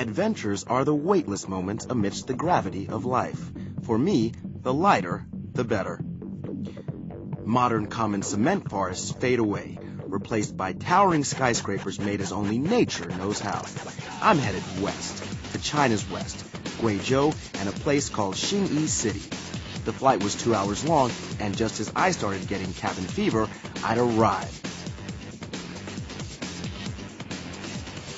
Adventures are the weightless moments amidst the gravity of life. For me, the lighter, the better. Modern common cement forests fade away, replaced by towering skyscrapers made as only nature knows how. I'm headed west, to China's west, Guizhou, and a place called Xingyi City. The flight was 2 hours long, and just as I started getting cabin fever, I'd arrived.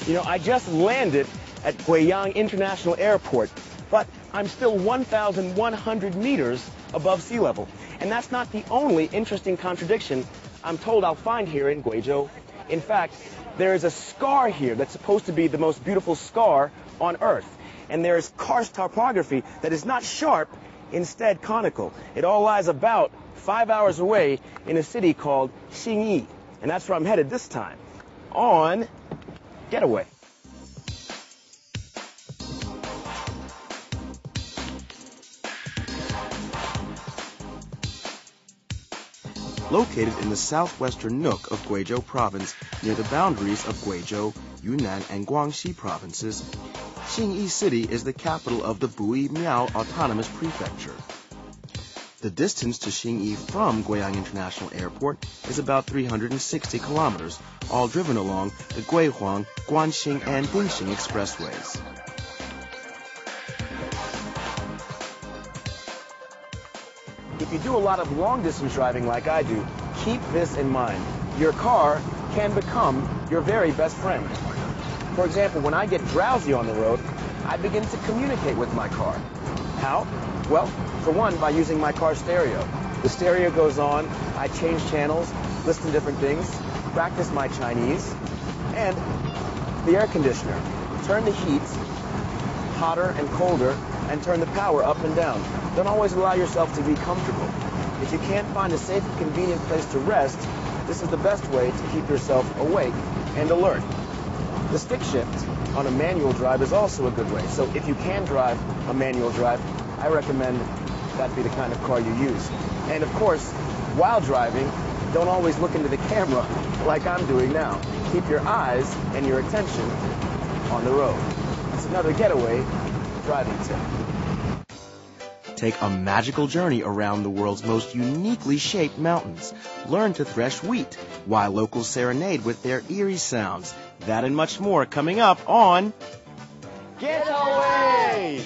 You know, I just landed at Guiyang International Airport, but I'm still 1,100 meters above sea level. And that's not the only interesting contradiction I'm told I'll find here in Guizhou. In fact, there is a scar here that's supposed to be the most beautiful scar on Earth. And there is karst topography that is not sharp, instead conical. It all lies about 5 hours away in a city called Xingyi. And that's where I'm headed this time, on Getaway. Located in the southwestern nook of Guizhou Province, near the boundaries of Guizhou, Yunnan, and Guangxi provinces, Xingyi City is the capital of the Bui Miao Autonomous Prefecture. The distance to Xingyi from Guiyang International Airport is about 360 kilometers, all driven along the Guihuang, Guanxing, and Dingxing expressways. If you do a lot of long-distance driving like I do, keep this in mind. Your car can become your very best friend. For example, when I get drowsy on the road, I begin to communicate with my car. How? Well, for one, by using my car stereo. The stereo goes on, I change channels, listen to different things, practice my Chinese, and the air conditioner. Turn the heat hotter and colder, and turn the power up and down. Don't always allow yourself to be comfortable. If you can't find a safe and convenient place to rest, this is the best way to keep yourself awake and alert. The stick shift on a manual drive is also a good way. So if you can drive a manual drive, I recommend that be the kind of car you use. And of course, while driving, don't always look into the camera like I'm doing now. Keep your eyes and your attention on the road. That's another Getaway driving tip. Take a magical journey around the world's most uniquely shaped mountains. Learn to thresh wheat, while locals serenade with their eerie sounds. That and much more coming up on Getaway!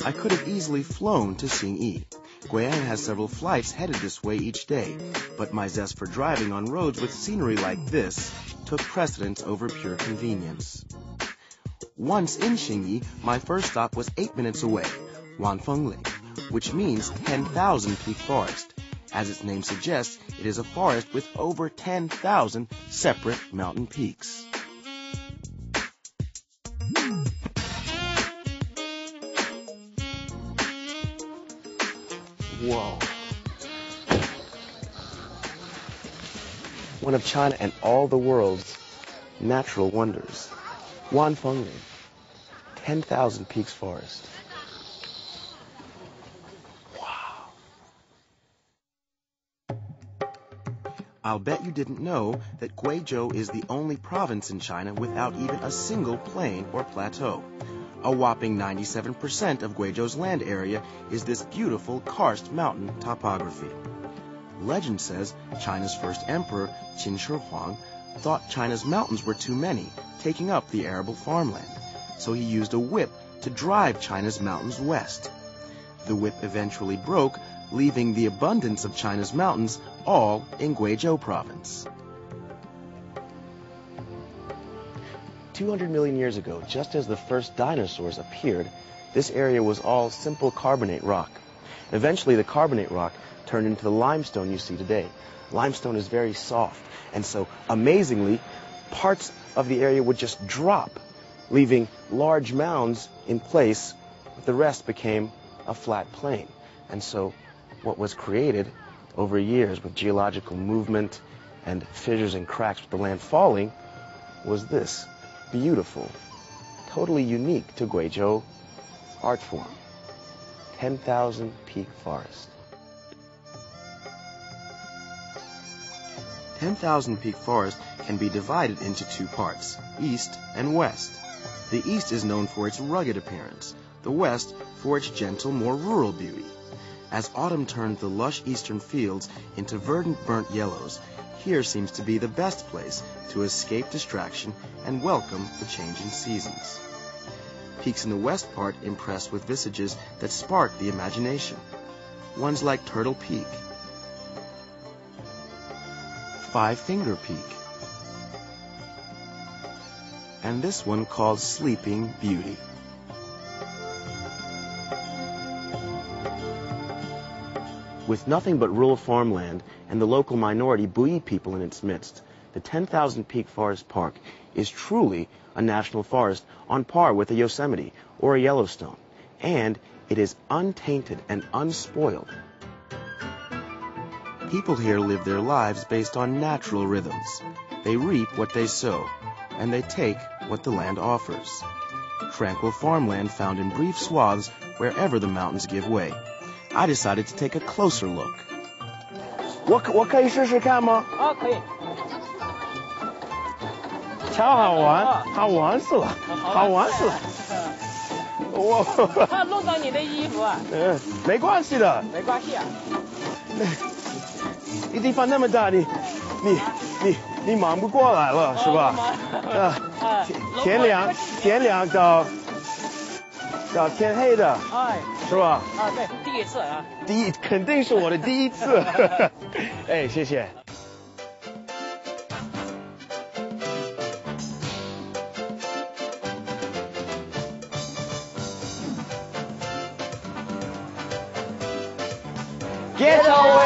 I could have easily flown to Xingyi. Guiyang has several flights headed this way each day, but my zest for driving on roads with scenery like this took precedence over pure convenience. Once in Xingyi, my first stop was 8 minutes away, Wanfengli, which means 10,000 peak forest. As its name suggests, it is a forest with over 10,000 separate mountain peaks. Whoa. One of China and all the world's natural wonders. Wanfengli, 10,000 peaks forest. Wow. I'll bet you didn't know that Guizhou is the only province in China without even a single plain or plateau. A whopping 97% of Guizhou's land area is this beautiful karst mountain topography. Legend says China's first emperor, Qin Shi Huang, thought China's mountains were too many, taking up the arable farmland. So he used a whip to drive China's mountains west. The whip eventually broke, leaving the abundance of China's mountains all in Guizhou province. 200 million years ago, just as the first dinosaurs appeared, this area was all simple carbonate rock. Eventually, the carbonate rock turned into the limestone you see today. Limestone is very soft, and so, amazingly, parts of the area would just drop, leaving large mounds in place, but the rest became a flat plain. And so, what was created over years with geological movement and fissures and cracks with the land falling was this beautiful, totally unique to Guizhou art form. 10,000 peak forest. 10,000 Peak Forest can be divided into two parts, east and west. The east is known for its rugged appearance, the west for its gentle, more rural beauty. As autumn turns the lush eastern fields into verdant burnt yellows, here seems to be the best place to escape distraction and welcome the changing seasons. Peaks in the west part impress with visages that spark the imagination. Ones like Turtle Peak, Five Finger Peak, and this one called Sleeping Beauty. With nothing but rural farmland and the local minority Bui people in its midst, the 10,000 Peak Forest Park is truly a national forest on par with a Yosemite or a Yellowstone, and it is untainted and unspoiled. People here live their lives based on natural rhythms. They reap what they sow, and they take what the land offers. Tranquil farmland found in brief swaths wherever the mountains give way. I decided to take a closer look. 我可以试试看吗？可以。超好玩，好玩死了，好玩死了。我怕弄到你的衣服啊。没关系的。没关系啊。这地方那么大，你忙不过来了，是吧？天亮到天黑的，是吧？对，第一次啊。肯定是我的第一次。哎，谢谢。Get away!